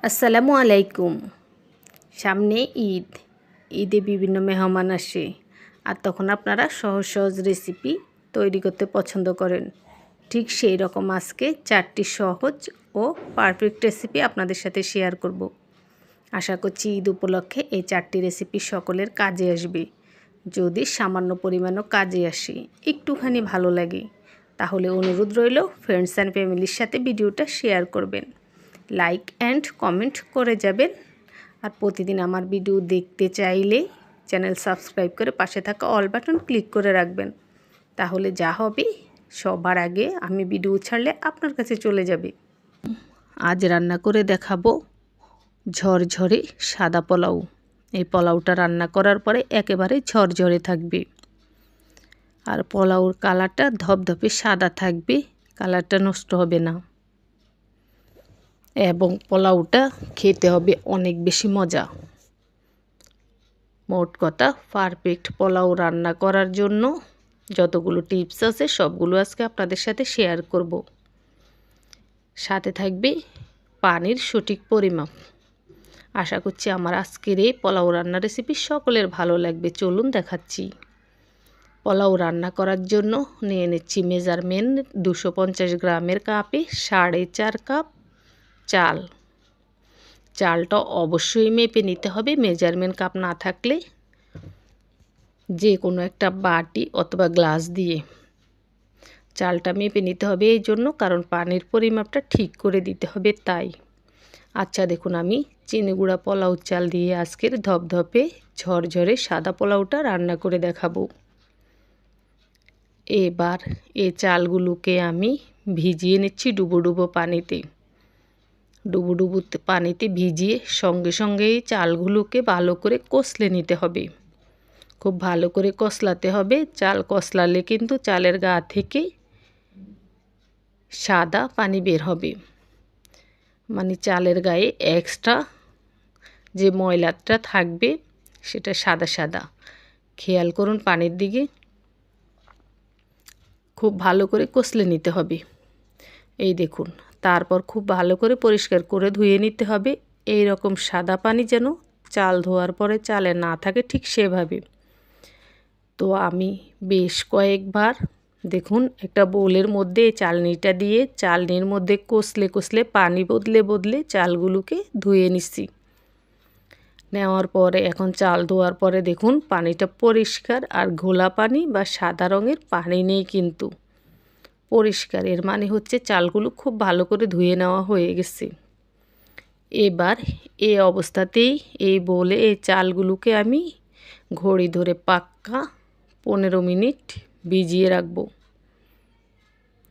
আসসালামু আলাইকুম। সামনে ঈদ। ঈদে বিভিন্ন মেহমান আসে, আর তখন আপনারা সহজ সহজ রেসিপি তৈরি করতে পছন্দ করেন। ঠিক সেই রকম আজকে 4টি সহজ ও পারফেক্ট রেসিপি আপনাদের সাথে শেয়ার করব। আশা করছি ঈদ উপলক্ষে এই 4টি রেসিপি সকলের কাজে আসবে। যদি সামান্য পরিমাণও কাজে আসে, একটুখানি ভালো লাগে, তাহলে অনুরোধ রইল ফ্রেন্ডস অ্যান্ড ফ্যামিলির সাথে ভিডিওটা শেয়ার করবেন, লাইক অ্যান্ড কমেন্ট করে যাবেন। আর প্রতিদিন আমার ভিডিও দেখতে চাইলে চ্যানেল সাবস্ক্রাইব করে পাশে থাকা অল বাটন ক্লিক করে রাখবেন। তাহলে যা হবে সবার আগে আমি ভিডিও ছাড়লে আপনার কাছে চলে যাবে। আজ রান্না করে দেখাবো ঝরঝরে সাদা পোলাও। এই পোলাওটা রান্না করার পরে একেবারে ঝরঝরে থাকবে, আর পোলাওর কালারটা ধপধপে সাদা থাকবে, কালারটা নষ্ট হবে না, এবং পোলাওটা খেতে হবে অনেক বেশি মজা। মোট কথা পারফেক্ট পোলাও রান্না করার জন্য যতগুলো টিপস আছে সবগুলো আজকে আপনাদের সাথে শেয়ার করব। সাথে থাকবে পানির সঠিক পরিমাপ। আশা করছি আমার আজকের এই পোলাও রান্নার রেসিপি সকলের ভালো লাগবে। চলুন দেখাচ্ছি। পোলাও রান্না করার জন্য নিয়ে নিচ্ছি মেজারমেন্ট 250 গ্রামের কাপে 4.5 কাপ চাল। চালটা অবশ্যই মেপে নিতে হবে। মেজারমেন্ট কাপ না থাকলে যে কোনো একটা বাটি অথবা গ্লাস দিয়ে চালটা মেপে নিতে হবে, এই জন্য কারণ পানির পরিমাপটা ঠিক করে দিতে হবে তাই। আচ্ছা দেখুন, আমি চিনি গুঁড়া পোলাও চাল দিয়ে আজকের ধপধপে ঝরঝরে সাদা পোলাওটা রান্না করে দেখাবো। এবার এই চালগুলোকে আমি ভিজিয়ে নিচ্ছি ডুবো ডুবো পানিতে। ডুবো ডুবো পানিতে ভিজিয়ে সঙ্গে সঙ্গে এই চালগুলোকে ভালো করে কষলে নিতে হবে। খুব ভালো করে কষলাতে হবে। চাল কষলালে কিন্তু চালের গা থেকে সাদা পানি বের হবে, মানে চালের গায়ে এক্সট্রা যে ময়লাটা থাকবে সেটা সাদা সাদা। খেয়াল করুন পানির দিকে। খুব ভালো করে কষলে নিতে হবে। এই দেখুন, তারপর খুব ভালো করে পরিষ্কার করে ধুয়ে নিতে হবে। এই রকম সাদা পানি যেন চাল ধোয়ার পরে চালে না থাকে, ঠিক সেভাবে। তো আমি বেশ কয়েকবার দেখুন একটা বোলের মধ্যে এই চালনিটা দিয়ে চালনির মধ্যে কষলে কষলে পানি বদলে বদলে চালগুলোকে ধুয়ে নিচ্ছি। নেওয়ার পরে এখন চাল ধোয়ার পরে দেখুন পানিটা পরিষ্কার, আর ঘোলা পানি বা সাদা রঙের পানি নেই, কিন্তু পরিষ্কার। এর মানে হচ্ছে চালগুলো খুব ভালো করে ধুয়ে নেওয়া হয়ে গেছে। এবার এই অবস্থাতেই এই বলে এই চালগুলোকে আমি ঘড়ি ধরে পাক্কা 15 মিনিট ভিজিয়ে রাখবো।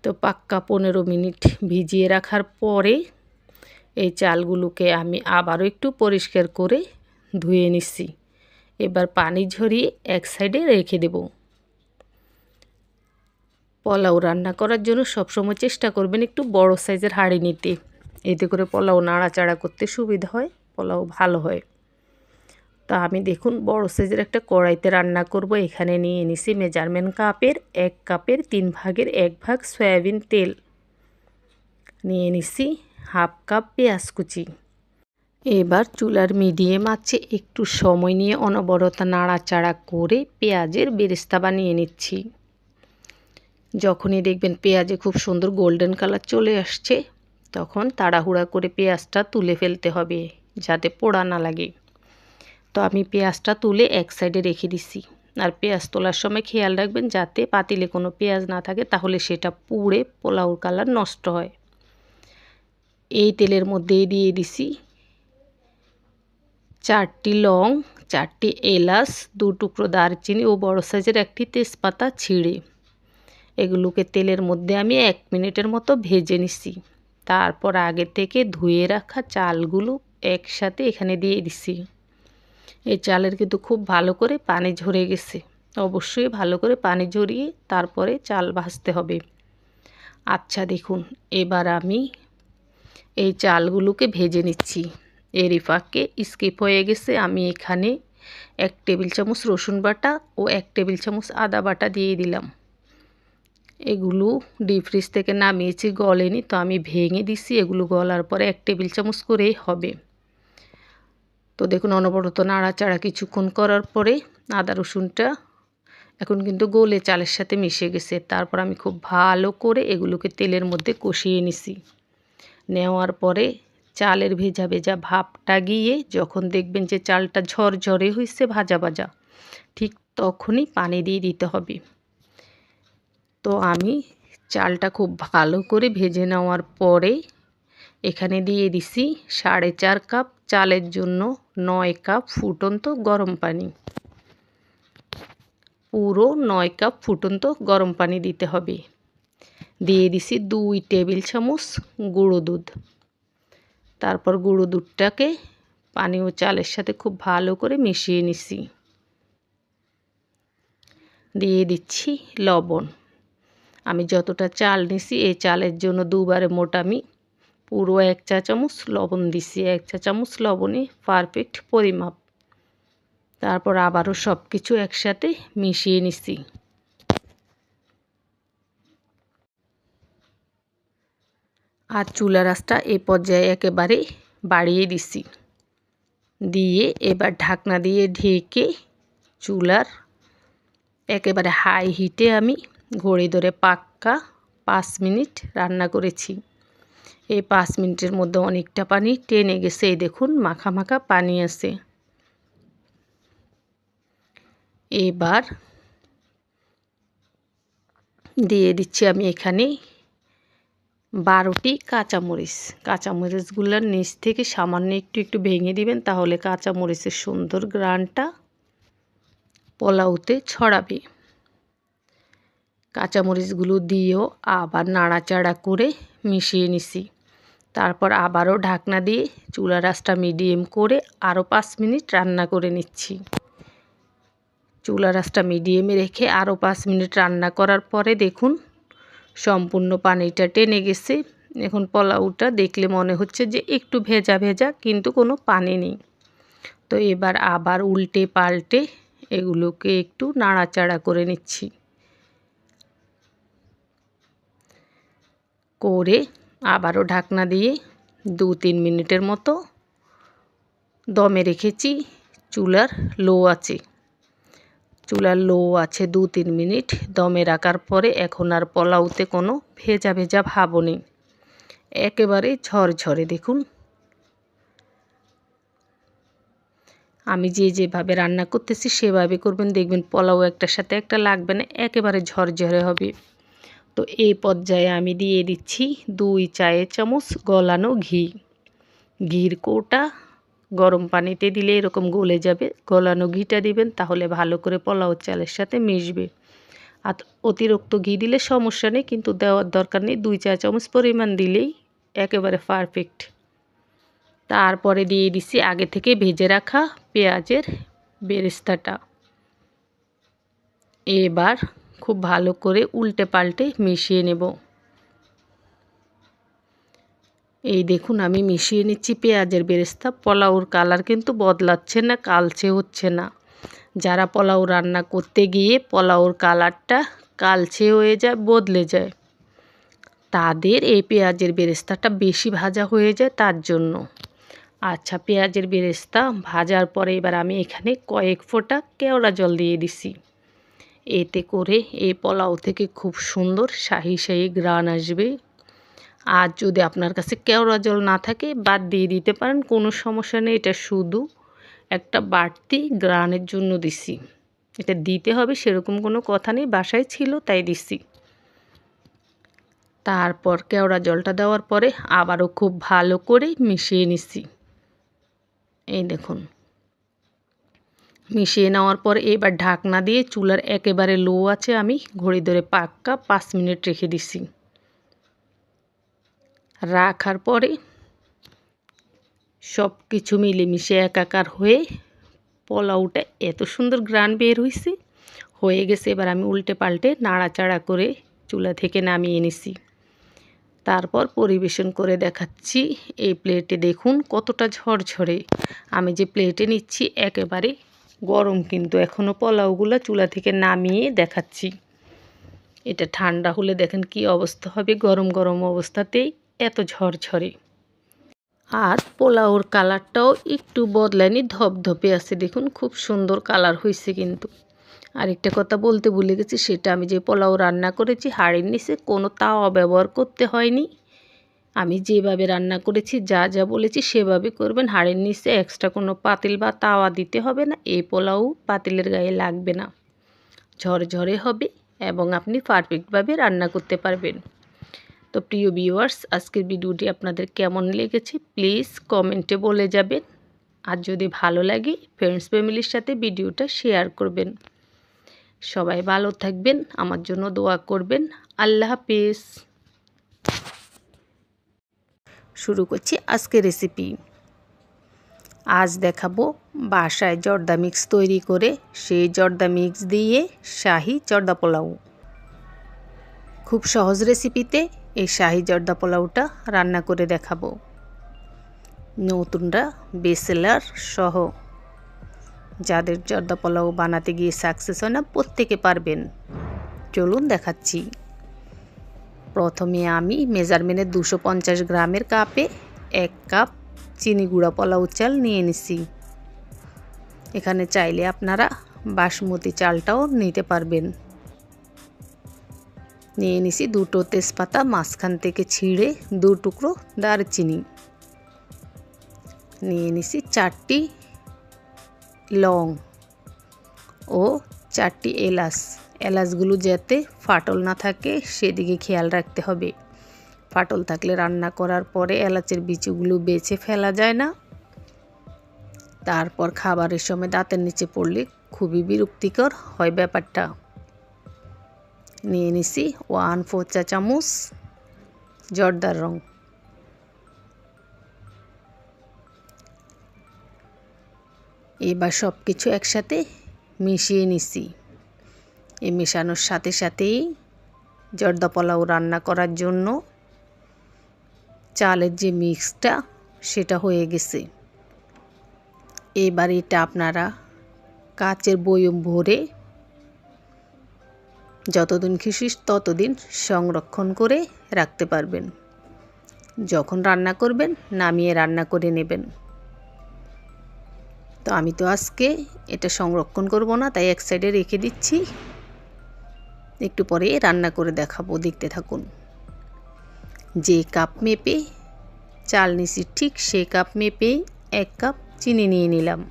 তো পাক্কা 15 মিনিট ভিজিয়ে রাখার পরে এই চালগুলোকে আমি আবারও একটু পরিষ্কার করে ধুয়ে নিচ্ছি। এবার পানি ঝরিয়ে এক সাইডে রেখে দেব। পোলাও রান্না করার জন্য সবসময় চেষ্টা করবেন একটু বড় সাইজের হাঁড়ি নিতে, এতে করে পোলাও নাড়াচাড়া করতে সুবিধা হয়, পোলাও ভালো হয়। তা আমি দেখুন বড় সাইজের একটা কড়াইতে রান্না করব। এখানে নিয়ে নিছি মেজারমেন্ট কাপের 1 কাপের 3 ভাগের 1 ভাগ সয়াবিন তেল, নিয়ে নিছি হাফ কাপ পেঁয়াজ কুচি। এবার চুলার মিডিয়াম আঁচে একটু সময় নিয়ে অনবরত নাড়াচাড়া করে পেঁয়াজের বেরেস্তা বানিয়ে নিচ্ছি। যখনই দেখবেন পেঁয়াজে খুব সুন্দর গোল্ডেন কালার চলে আসছে, তখন তাড়াহুড়া করে পেঁয়াজটা তুলে ফেলতে হবে যাতে পোড়া না লাগে। তো আমি পেঁয়াজটা তুলে এক সাইডে রেখে দিছি। আর পেঁয়াজ তোলার সময় খেয়াল রাখবেন যাতে পাতিলে কোনো পেঁয়াজ না থাকে, তাহলে সেটা পুড়ে পোলাওর কালার নষ্ট হয়। এই তেলের মধ্যেই দিয়ে দিছি 4টি লং, 4টি এলাচ, 2 টুকরো দারচিনি ও বড় সাইজের একটি তেজপাতা ছিঁড়ে। এগুলোকে তেলের মধ্যে আমি 1 মিনিটের মতো ভেজে নিছি। তারপর আগে থেকে ধুয়ে রাখা চালগুলো একসাথে এখানে দিয়ে দিছি। এই চালের কিন্তু খুব ভালো করে পানি ঝরে গেছে, অবশ্যই ভালো করে পানি ঝরিয়ে তারপরে চাল ভাজতে হবে। আচ্ছা দেখুন, এবার আমি এই চালগুলোকে ভেজে নিচ্ছি। এরই ফাঁকে স্কিপ হয়ে গেছে, আমি এখানে 1 টেবিল চামচ রসুন বাটা ও 1 টেবিল চামচ আদা বাটা দিয়ে দিলাম। এগুলো ডিপ ফ্রিজ থেকে নামিয়েছি, গলেনি, তো আমি ভেঙে দিছি। এগুলো গলার পরে 1 টেবিল চামচ করেই হবে। তো দেখুন অনবরত নাড়াচাড়া কিছুক্ষণ করার পরে আদা রসুনটা এখন কিন্তু গলে চালের সাথে মিশে গেছে। তারপর আমি খুব ভালো করে এগুলোকে তেলের মধ্যে কষিয়ে নিছি। নেওয়ার পরে চালের ভেজা ভেজা ভাবটা গিয়ে যখন দেখবেন যে চালটা ঝরঝরে হয়েছে ভাজা ভাজা, ঠিক তখনই পানি দিয়ে দিতে হবে। তো আমি চালটা খুব ভালো করে ভেজে নেওয়ার পরে এখানে দিয়ে দিছি 4.5 কাপ চালের জন্য 9 কাপ ফুটন্ত গরম পানি। পুরো 9 কাপ ফুটন্ত গরম পানি দিতে হবে। দিয়ে দিছি 2 টেবিল চামচ গুঁড়ো দুধ। তারপর গুঁড়ো দুধটাকে পানি ও চালের সাথে খুব ভালো করে মিশিয়ে নিছি। দিয়ে দিচ্ছি লবণ। আমি যতটা চাল নিছি এই চালের জন্য দুবারে মোট আমি পুরো 1 চা চামচ লবণ দিছি। 1 চা চামচ লবণই পারফেক্ট পরিমাপ। তারপর আবারও সব কিছু একসাথে মিশিয়ে নিছি। আর চুলার আঁচটা এই পর্যায়ে একেবারে বাড়িয়ে দিছি। দিয়ে এবার ঢাকনা দিয়ে ঢেকে চুলার একেবারে হাই হিটে আমি ঘড়ি ধরে পাক্কা 5 মিনিট রান্না করেছি। এই 5 মিনিটের মধ্যে অনেকটা পানি টেনে গেছে। এই দেখুন মাখা মাখা পানি আছে। এবার দিয়ে দিচ্ছি আমি এখানে 12টি কাঁচামরিচ। কাঁচামরিচগুলোর নিচ থেকে সামান্য একটু ভেঙে দিবেন, তাহলে কাঁচামরিচের সুন্দর ঘ্রাণটা পোলাওতে ছড়াবে। কাঁচামরিচগুলো দিয়েও আবার নাড়াচাড়া করে মিশিয়ে নিছি। তারপর আবারও ঢাকনা দিয়ে চুলার আঁচটা মিডিয়াম করে আরও 5 মিনিট রান্না করে নিচ্ছি। চুলার আঁচটা মিডিয়ামে রেখে আরও 5 মিনিট রান্না করার পরে দেখুন সম্পূর্ণ পানিটা টেনে গেছে। এখন পোলাওটা দেখলে মনে হচ্ছে যে একটু ভেজা ভেজা, কিন্তু কোনো পানি নেই। তো এবার আবার উল্টে পাল্টে এগুলোকে একটু নাড়াচাড়া করে নিচ্ছি। করে আবারও ঢাকনা দিয়ে 2-3 মিনিটের মতো দমে রেখেছি চুলার লো আঁচে। চুলার লো আছে 2-3 মিনিট দমে রাখার পরে এখন আর পোলাওতে কোনো ভেজা ভেজা ভাবও নেই, একেবারে ঝরঝরে। দেখুন আমি যেভাবে রান্না করতেছি সেভাবে করবেন, দেখবেন পোলাও একটার সাথে একটা লাগবে না, একেবারে ঝরঝরে হবে। তো এই পর্যায়ে আমি দিয়ে দিচ্ছি 2 চায়ের চামচ গলানো ঘি। ঘির কৌটা গরম পানিতে দিলে এরকম গলে যাবে। গলানো ঘিটা দিবেন, তাহলে ভালো করে পোলাও চালের সাথে মিশবে। আর অতিরিক্ত ঘি দিলে সমস্যা নেই, কিন্তু দেওয়ার দরকার নেই। 2 চা চামচ পরিমাণ দিলেই একেবারে পারফেক্ট। তারপরে দিয়ে দিচ্ছি আগে থেকে ভেজে রাখা পেঁয়াজের বেরেস্তাটা। এবার খুব ভালো করে উল্টে পাল্টে মিশিয়ে নেব। এই দেখুন আমি মিশিয়ে নিচ্ছি পেঁয়াজের বেরেস্তা। পোলাওর কালার কিন্তু বদলাচ্ছে না, কালচে হচ্ছে না। যারা পোলাও রান্না করতে গিয়ে পোলাওর কালারটা কালচে হয়ে যায়, বদলে যায়, তাদের এই পেঁয়াজের বেরেস্তাটা বেশি ভাজা হয়ে যায়, তার জন্য। আচ্ছা, পেঁয়াজের বেরেস্তা ভাজার পরে এবার আমি এখানে কয়েক ফোঁটা কেওড়া জল দিয়ে দিছি। এতে করে এই পোলাও থেকে খুব সুন্দর শাহি শাহি ঘ্রাণ আসবে। আর যদি আপনার কাছে কেওড়া জল না থাকে বাদ দিয়ে দিতে পারেন, কোনো সমস্যা নেই। এটা শুধু একটা বাড়তি ঘ্রাণের জন্য দিছি। এটা দিতে হবে সেরকম কোনো কথা নেই, বাসায় ছিল তাই দিছি। তারপর কেওড়া জলটা দেওয়ার পরে আবারও খুব ভালো করে মিশিয়ে নিছি। এই দেখুন মিশিয়ে নেওয়ার পর এবার ঢাকনা দিয়ে চুলার একেবারে লো আছে আমি ঘড়ি ধরে পাক্কা 5 মিনিট রেখে দিছি। রাখার পরে সব কিছু মিলেমিশে একাকার হয়ে পোলাওটা এত সুন্দর ঘ্রাণ বের হয়ে গেছে। এবার আমি উল্টে পাল্টে নাড়াচাড়া করে চুলা থেকে নামিয়ে নিছি। তারপর পরিবেশন করে দেখাচ্ছি। এই প্লেটে দেখুন কতটা ঝরঝরে। আমি যে প্লেটে নিচ্ছি একেবারে গরম, কিন্তু এখনও পোলাওগুলো চুলা থেকে নামিয়ে দেখাচ্ছি। এটা ঠান্ডা হলে দেখেন কি অবস্থা হবে, গরম গরম অবস্থাতেই এত ঝরঝরে। আর পোলাওর কালারটাও একটু বদলায়নি, ধপধপে আছে, দেখুন খুব সুন্দর কালার হয়েছে। কিন্তু আরেকটা কথা বলতে ভুলে গেছি, সেটা আমি যে পোলাও রান্না করেছি হাঁড়ির নিচে কোনো তাওয়া ব্যবহার করতে হয়নি। আমি যেভাবে রান্না করেছি যা যা বলেছি সেভাবে করবেন। হাঁড়ির নিচে এক্সট্রা কোনো পাতিল বা তাওয়া দিতে হবে না। এই পোলাও পাতিলের গায়ে লাগবে না, ঝরঝরে হবে এবং আপনি পারফেক্টভাবে রান্না করতে পারবেন। তো প্রিয় ভিউয়ার্স, আজকের ভিডিওটি আপনাদের কেমন লেগেছে প্লিজ কমেন্টে বলে যাবেন। আর যদি ভালো লাগে ফ্রেন্ডস ফ্যামিলির সাথে ভিডিওটা শেয়ার করবেন। সবাই ভালো থাকবেন, আমার জন্য দোয়া করবেন। আল্লাহ হাফেজ। শুরু করছি আজকের রেসিপি। আজ দেখাবো বাসায় জর্দা মিক্স তৈরি করে, সেই জর্দা মিক্স দিয়ে শাহি জর্দা পোলাও। খুব সহজ রেসিপিতে এই শাহি জর্দা পোলাওটা রান্না করে দেখাবো। নতুনরা বেসেলার সহ যাদের জর্দা পোলাও বানাতে গিয়ে সাকসেস হয় না, প্রত্যেকে পারবেন। চলুন দেখাচ্ছি। প্রথমে আমি মেজারমেন্টের 250 গ্রামের কাপে 1 কাপ চিনি গুঁড়া পোলাও চাল নিয়ে নিছি। এখানে চাইলে আপনারা বাসমতি চালটাও নিতে পারবেন। নিয়ে নিছি 2টো তেজপাতা, মাঝখান থেকে ছিঁড়ে 2 টুকরো দারচিনি। নিয়ে নিছি 4টি লং ও 4টি এলাচ। এলাচগুলো যাতে ফাটল না থাকে সেদিকে খেয়াল রাখতে হবে। ফাটল থাকলে রান্না করার পরে এলাচের বিচিগুলো বেছে ফেলা যায় না, তারপর খাবারের সময় দাঁতের নিচে পড়লে খুবই বিরক্তিকর হয় ব্যাপারটা। নিয়ে নিছি 1/4 চা চামচ জর্দার রং। এবার সব কিছু একসাথে মিশিয়ে নিছি। এই মেশানোর সাথে সাথেই জর্দা পোলাও রান্না করার জন্য চালের যে মিক্সটা সেটা হয়ে গেছে। এবার এটা আপনারা কাচের বয়ম ভরে যতদিন খুশি ততদিন সংরক্ষণ করে রাখতে পারবেন। যখন রান্না করবেন নামিয়ে রান্না করে নেবেন। তো আমি তো আজকে এটা সংরক্ষণ করব না, তাই এক সাইডে রেখে দিচ্ছি। একটু পরে রান্না করে দেখাবো, দেখতে থাকুন। যে কাপ মেপে চাল নিছি ঠিক সেই কাপ মেপে 1 কাপ চিনি নিয়ে নিলাম।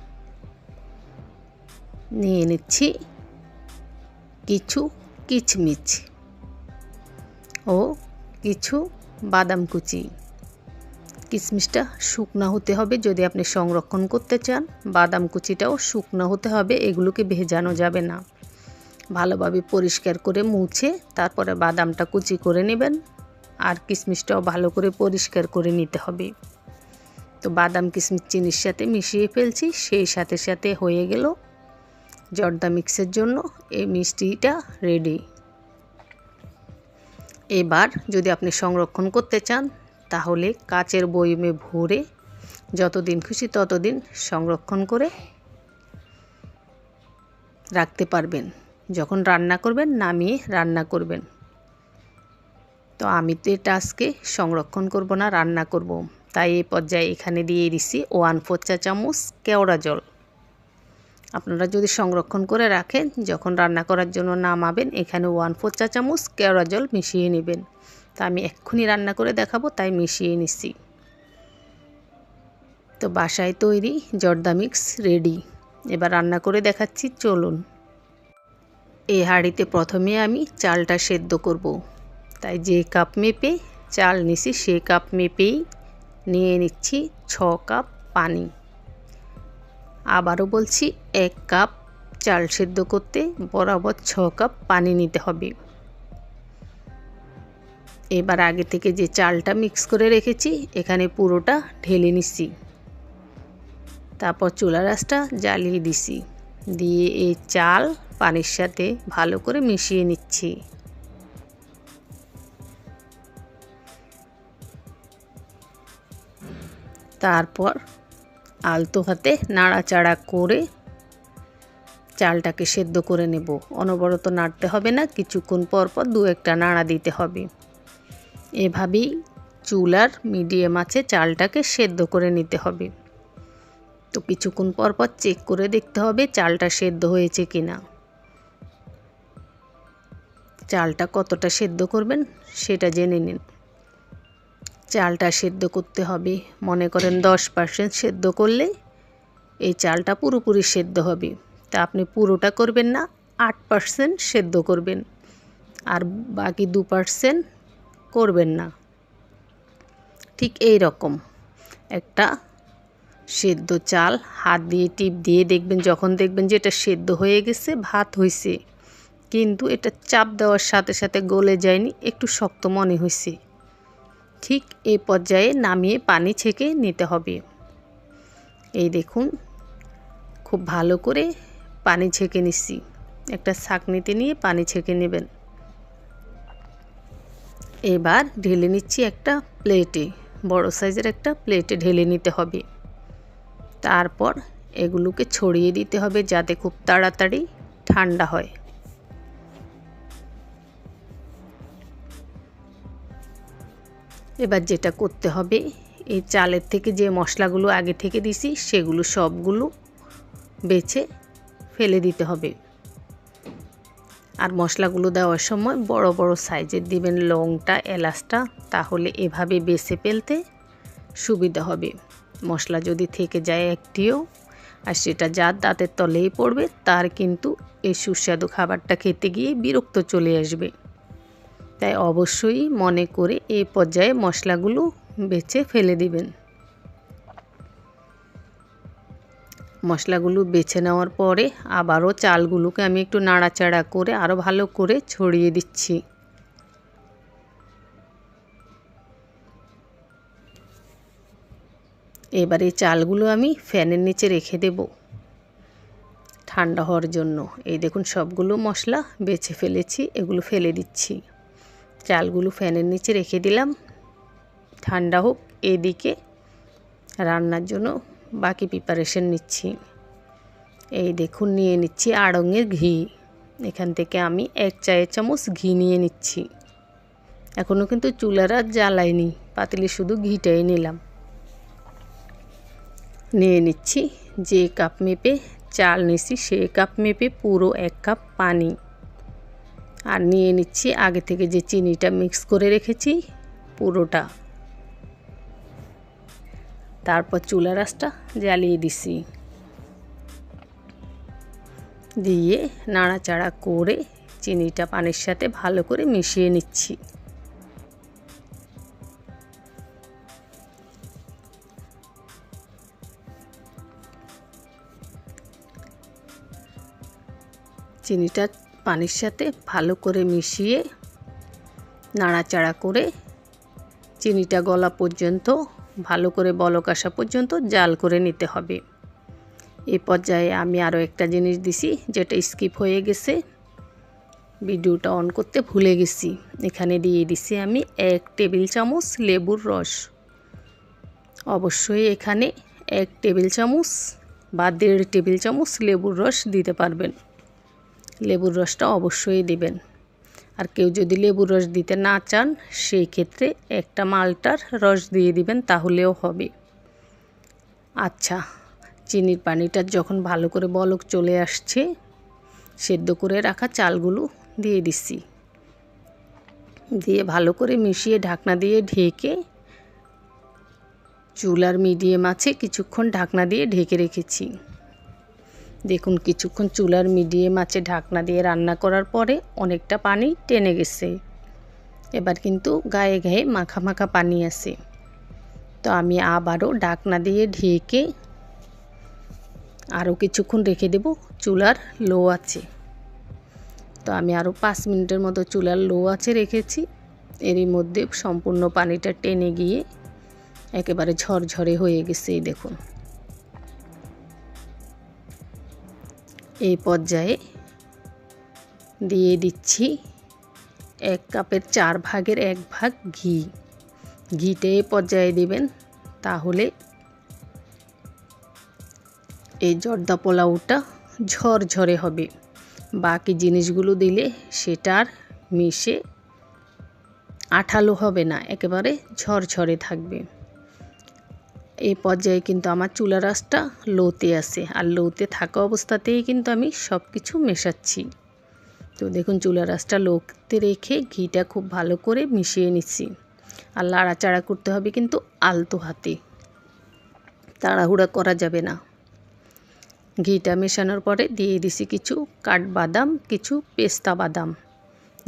নিয়ে নিচ্ছি কিছু কিচমিচ ও কিছু বাদাম কুচি। কিশমিশটা শুকনা হতে হবে যদি আপনি সংরক্ষণ করতে চান। বাদাম কুচিটাও শুকনো হতে হবে, এগুলোকে ভেজানো যাবে না। ভালোভাবে পরিষ্কার করে মুছে তারপরে বাদামটা কুচি করে নেবেন। আর কিশমিশটাও ভালো করে পরিষ্কার করে নিতে হবে। তো বাদাম কিশমিশ চিনির সাথে মিশিয়ে ফেলছি, সেই সাথে সাথে হয়ে গেল জর্দা মিক্সের জন্য এই মিষ্টিটা রেডি। এবার যদি আপনি সংরক্ষণ করতে চান তাহলে কাচের বয়মে ভরে যতদিন খুশি ততদিন সংরক্ষণ করে রাখতে পারবেন। যখন রান্না করবেন নামিয়ে রান্না করবেন। তো আমি তো এটা আজকে সংরক্ষণ করব না, রান্না করব, তাই এই পর্যায়ে এখানে দিয়ে দিছি 1/4 চা চামচ কেওড়া জল। আপনারা যদি সংরক্ষণ করে রাখেন যখন রান্না করার জন্য নামাবেন এখানে 1/4 চা চামচ কেওড়া জল মিশিয়ে নেবেন। তা আমি এক্ষুনি রান্না করে দেখাবো তাই মিশিয়ে নিচ্ছি। তো বাসায় তৈরি জর্দা মিক্স রেডি। এবার রান্না করে দেখাচ্ছি, চলুন। এই হাঁড়িতে প্রথমে আমি চালটা সেদ্ধ করব, তাই যে কাপ মেপে চাল নিছি সেই কাপ মেপেই নিয়ে নিচ্ছি 6 কাপ পানি। আবারও বলছি 1 কাপ চাল সেদ্ধ করতে বরাবর 6 কাপ পানি নিতে হবে। এবার আগে থেকে যে চালটা মিক্স করে রেখেছি এখানে পুরোটা ঢেলে নিচ্ছি। তারপর চুলার আঁচটা জ্বালিয়ে দিছি, দিয়ে এই চাল পানির সাথে ভালো করে মিশিয়ে নিচ্ছি। তারপর আলতো হাতে নাড়াচাড়া করে চালটাকে সেদ্ধ করে নেব। অনবরত নাড়তে হবে না, কিছুক্ষণ পর পর দু একটা নাড়া দিতে হবে। এভাবেই চুলার মিডিয়াম আঁচে চালটাকে সেদ্ধ করে নিতে হবে। তো কিছুক্ষণ পর পর চেক করে দেখতে হবে চালটা সেদ্ধ হয়েছে কিনা। চালটা কতটা সেদ্ধ করবেন সেটা জেনে নিন। চালটা সেদ্ধ করতে হবে, মনে করেন 10% সেদ্ধ করলে এই চালটা পুরোপুরি সেদ্ধ হবে। তা আপনি পুরোটা করবেন না, 8% সেদ্ধ করবেন, আর বাকি 2% করবেন না। ঠিক এই রকম একটা সেদ্ধ চাল হাত দিয়ে টিপ দিয়ে দেখবেন, যখন দেখবেন যে এটা সেদ্ধ হয়ে গেছে, ভাত হয়েছে, কিন্তু এটা চাপ দেওয়ার সাথে সাথে গলে যায়নি, একটু শক্ত মনে হয়েছে, ঠিক এই পর্যায়ে নামিয়ে পানি ছেঁকে নিতে হবে। এই দেখুন খুব ভালো করে পানি ছেঁকে নিচ্ছি। একটা ছাঁকনিতে নিয়ে পানি ছেঁকে নেবেন। এবার ঢেলে নিচ্ছি একটা প্লেটে, বড় সাইজের একটা প্লেটে ঢেলে নিতে হবে। তারপর এগুলোকে ছড়িয়ে দিতে হবে যাতে খুব তাড়াতাড়ি ঠান্ডা হয়। এবার যেটা করতে হবে, এই চালের থেকে যে মশলাগুলো আগে থেকে দিছি সেগুলো সবগুলো বেছে ফেলে দিতে হবে। আর মশলাগুলো দেওয়ার সময় বড় বড় সাইজের দিবেন লংটা, এলাচটা, তাহলে এভাবে বেছে ফেলতে সুবিধা হবে। মশলা যদি থেকে যায় একটিও, আর সেটা যার দাঁতের তলেই পড়বে, তার কিন্তু এই সুস্বাদু খাবারটা খেতে গিয়ে বিরক্ত চলে আসবে। তাই অবশ্যই মনে করে এই পর্যায়ে মশলাগুলো বেছে ফেলে দিবেন। মশলাগুলো বেছে নেওয়ার পরে আবারও চালগুলোকে আমি একটু নাড়াচাড়া করে আরও ভালো করে ছড়িয়ে দিচ্ছি। এবার এই চালগুলো আমি ফ্যানের নিচে রেখে দেব ঠান্ডা হওয়ার জন্য। এই দেখুন সবগুলো মশলা বেছে ফেলেছি, এগুলো ফেলে দিচ্ছি। চালগুলো ফ্যানের নিচে রেখে দিলাম ঠান্ডা হোক। এদিকে রান্নার জন্য বাকি প্রিপারেশন নিচ্ছি। এই দেখুন নিয়ে নিচ্ছি আড়ঙের ঘি। এখান থেকে আমি 1 চায়ের চামচ ঘি নিয়ে নিচ্ছি। এখনও কিন্তু চুলার আর জ্বালাইনি, পাতিলে শুধু ঘিটাই নিলাম। নিয়ে নিচ্ছি যে কাপ মেপে চাল নিচ্ছি সেই কাপ মেপে পুরো 1 কাপ পানি। আর নিয়ে নিচ্ছি আগে থেকে যে চিনিটা মিক্স করে রেখেছি পুরোটা। তারপর চুলার আঁচটা জ্বালিয়ে দিছি, দিয়ে নাড়াচাড়া করে চিনিটা পানির সাথে ভালো করে মিশিয়ে নিচ্ছি। চিনিটা পানির সাথে ভালো করে মিশিয়ে নাড়াচাড়া করে চিনিটা গলা পর্যন্ত, ভালো করে বলক আসা পর্যন্ত জাল করে নিতে হবে। এই পর্যায়ে আমি আরও একটা জিনিস দিছি যেটা স্কিপ হয়ে গেছে, ভিডিওটা অন করতে ভুলে গেছি। এখানে দিয়ে দিছি আমি 1 টেবিল চামচ লেবুর রস। অবশ্যই এখানে 1 টেবিল চামচ বা 1.5 টেবিল চামচ লেবুর রস দিতে পারবেন। লেবুর রসটা অবশ্যই দিবেন। আর কেউ যদি লেবুর রস দিতে না চান, সেই ক্ষেত্রে একটা মালটার রস দিয়ে দিবেন, তাহলেও হবে। আচ্ছা, চিনির পানিটা যখন ভালো করে বলক চলে আসছে, সেদ্ধ করে রাখা চালগুলো দিয়ে দিচ্ছি। দিয়ে ভালো করে মিশিয়ে ঢাকনা দিয়ে ঢেকে চুলার মিডিয়াম আছে কিছুক্ষণ ঢাকনা দিয়ে ঢেকে রেখেছি। দেখুন কিছুক্ষণ চুলার মিডিয়াম আছে ঢাকনা দিয়ে রান্না করার পরে অনেকটা পানি টেনে গেছে। এবার কিন্তু গায়ে গায়ে মাখা মাখা পানি আছে। তো আমি আবারও ঢাকনা দিয়ে ঢেকে আরও কিছুক্ষণ রেখে দেব চুলার লো আছে। তো আমি আরও 5 মিনিটের মতো চুলার লো আছে রেখেছি। এরই মধ্যে সম্পূর্ণ পানিটা টেনে গিয়ে একেবারে ঝরঝরে হয়ে গেছে। এই দেখুন, এই পর্যায়ে দিয়ে দিচ্ছি 1 কাপের 4 ভাগের 1 ভাগ ঘি। ঘিটা এই পর্যায়ে দিবেন, তাহলে এই জর্দা পোলাওটা ঝরঝরে হবে। বাকি জিনিসগুলো দিলে সেটা আর মিশে আঠালো হবে না, একেবারে ঝরঝরে থাকবে। এই পর্যায়ে কিন্তু আমার চুলার আঁচটা লোতে আছে, আর লোতে থাকা অবস্থাতেই কিন্তু আমি সব কিছু মেশাচ্ছি। তো দেখুন চুলার আঁচটা লোতে রেখে ঘিটা খুব ভালো করে মিশিয়ে নিচ্ছি। আর লাড়াচাড়া করতে হবে কিন্তু আলতো হাতে, তাড়াহুড়া করা যাবে না। ঘিটা মেশানোর পরে দিয়ে দিছি কিছু কাঠবাদাম, কিছু পেস্তা বাদাম,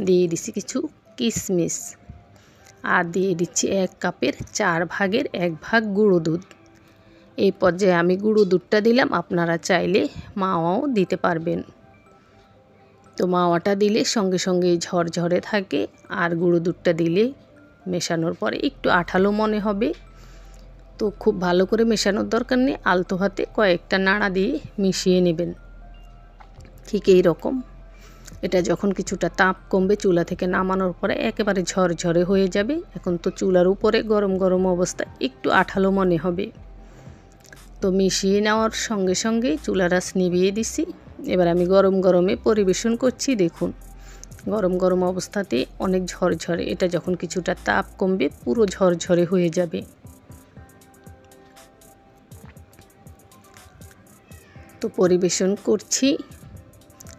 দিয়ে দিছি কিছু কিশমিশ, আর দিয়ে দিচ্ছি 1 কাপের 4 ভাগের 1 ভাগ গুঁড়ো দুধ। এই পর্যায়ে আমি গুঁড়ো দুধটা দিলাম, আপনারা চাইলে মাওয়াও দিতে পারবেন। তো মাওয়াটা দিলে সঙ্গে সঙ্গে ঝরঝরে থাকে, আর গুঁড়ো দুধটা দিলে মেশানোর পরে একটু আঠালো মনে হবে। তো খুব ভালো করে মেশানোর দরকার নেই, আলতো হাতে কয়েকটা নাড়া দিয়ে মিশিয়ে নেবেন। ঠিক এই রকম এটা যখন কিছুটা তাপ কমবে চুলা থেকে নামানোর পরে একেবারে ঝরঝরে হয়ে যাবে। এখন তো চুলার উপরে গরম গরম অবস্থায় একটু আঠালো মনে হবে। তো মিশিয়ে নেওয়ার সঙ্গে সঙ্গে চুলার আঁচ নিভিয়ে দিছি। এবার আমি গরম গরমে পরিবেশন করছি। দেখুন গরম গরম অবস্থাতে অনেক ঝরঝরে, এটা যখন কিছুটা তাপ কমবে পুরো ঝরঝরে হয়ে যাবে। তো পরিবেশন করছি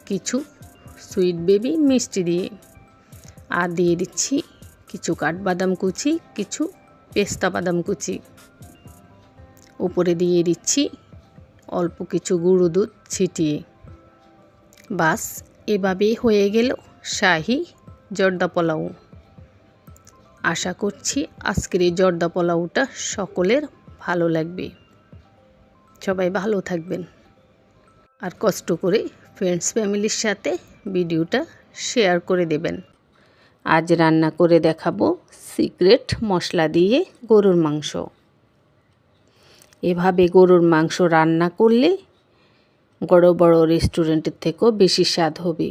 কিছু সুইট বেবি মিষ্টি দিয়ে, আর দিয়ে দিচ্ছি কিছু কাঠবাদাম কুচি, কিছু পেস্তা বাদাম কুচি, উপরে দিয়ে দিচ্ছি অল্প কিছু গুঁড়ো দুধ ছিটিয়ে। বাস এভাবেই হয়ে গেল শাহি জর্দা পোলাও। আশা করছি আজকের এই জর্দা পোলাওটা সকলের ভালো লাগবে। সবাই ভালো থাকবেন, আর কষ্ট করে ফ্রেন্ডস ফ্যামিলির সাথে ভিডিওটা শেয়ার করে দেবেন। আজ রান্না করে দেখাবো সিক্রেট মশলা দিয়ে গরুর মাংস। এভাবে গরুর মাংস রান্না করলে বড় বড় রেস্টুরেন্টের থেকেও বেশি স্বাদ হবে,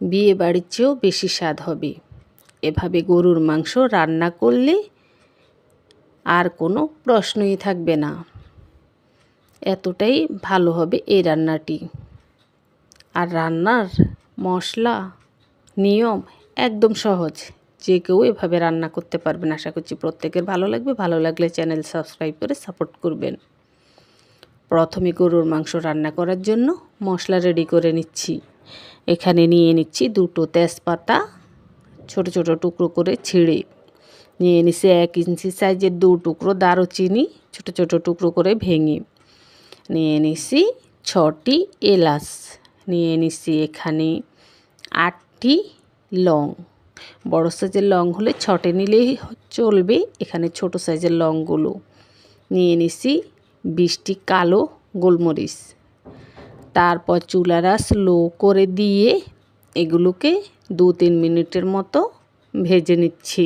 বিয়ে বাড়ির চেয়েও বেশি স্বাদ হবে। এভাবে গরুর মাংস রান্না করলে আর কোনো প্রশ্নই থাকবে না, এতটাই ভালো হবে এই রান্নাটি। আর রান্নার মশলা নিয়ম একদম সহজ, যে কেউ এভাবে রান্না করতে পারবেন। আশা করছি প্রত্যেকের ভালো লাগবে। ভালো লাগলে চ্যানেল সাবস্ক্রাইব করে সাপোর্ট করবেন। প্রথমে গরুর মাংস রান্না করার জন্য মশলা রেডি করে নিচ্ছি। এখানে নিয়ে নিচ্ছি 2টো তেজপাতা ছোট ছোট টুকরো করে ছিঁড়ে, নিয়ে নিচ্ছি 1 ইঞ্চি সাইজের 2 টুকরো দারুচিনি ছোট ছোট টুকরো করে ভেঙে, নিয়ে নিচ্ছি 6টি এলাচ, নিয়ে নিচ্ছি এখানে 8টি লং। বড় সাইজের লং হলে 6টে নিলেই চলবে, এখানে ছোট সাইজের লংগুলো। নিয়ে নিচ্ছি 20টি কালো গোলমরিচ। তারপর চুলার আঁচ লো করে দিয়ে এগুলোকে 2-3 মিনিটের মতো ভেজে নিচ্ছি।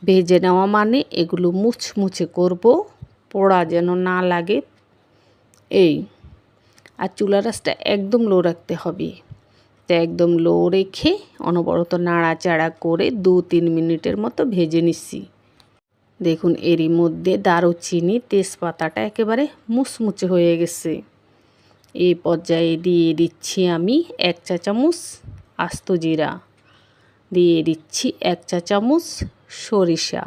ভেজে নেওয়া মানে এগুলো মুচমুচে করব, পোড়া যেন না লাগে এই। আর চুলার আঁচটা একদম লো রাখতে হবে। তো একদম লো রেখে অনবরত নাড়াচাড়া করে 2-3 মিনিটের মতো ভেজে নিচ্ছি। দেখুন এরই মধ্যে দারুচিনি তেজপাতাটা একেবারে মুচমুচে হয়ে গেছে। এই পর্যায়ে দিয়ে দিচ্ছি আমি 1 চা চামচ আস্ত জিরা, দিয়ে দিচ্ছি 1 চা চামচ সরিষা,